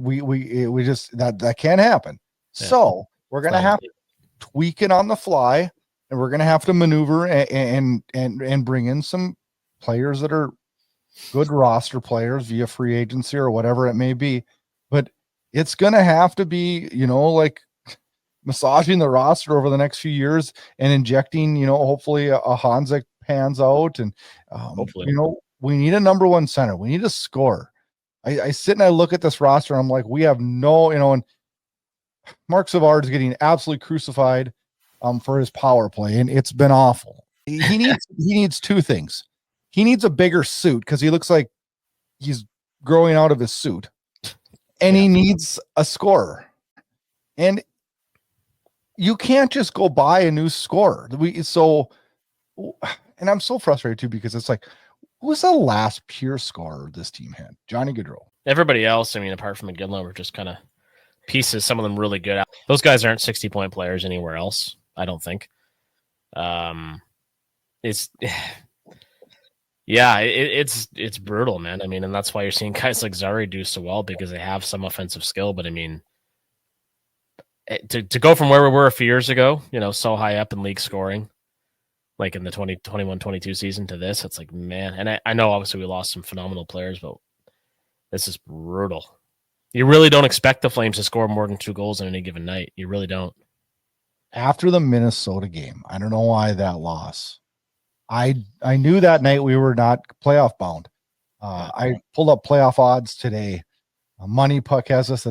we just that can't happen. Yeah. So we're gonna have to tweak it on the fly, and we're gonna have to maneuver and bring in some players that are good roster players via free agency or whatever it may be. But it's gonna have to be, like massaging the roster over the next few years and injecting, hopefully a Hanzik pans out, and hopefully, we need a number one center. We need a scorer. I sit and I look at this roster and I'm like, we have no, and Mark Savard is getting absolutely crucified for his power play, and it's been awful. He needs two things. He needs a bigger suit because he looks like he's growing out of his suit, and he needs a scorer. And you can't just go buy a new scorer. And I'm so frustrated too, because it's like, who was the last pure scorer this team had? Johnny Gaudreau. Everybody else, I mean, apart from McGinley, were just kind of pieces. Some of them really good. Those guys aren't 60-point players anywhere else, I don't think. It's brutal, man. I mean, and that's why you're seeing guys like Zari do so well, because they have some offensive skill. But I mean, to go from where we were a few years ago, so high up in league scoring, like in the 2021-22 season, to this, it's like, man. And I know obviously we lost some phenomenal players, but this is brutal. You really don't expect the Flames to score more than 2 goals on any given night. You really don't. After the Minnesota game, I don't know why that loss. I knew that night we were not playoff bound. I pulled up playoff odds today. Money Puck has us at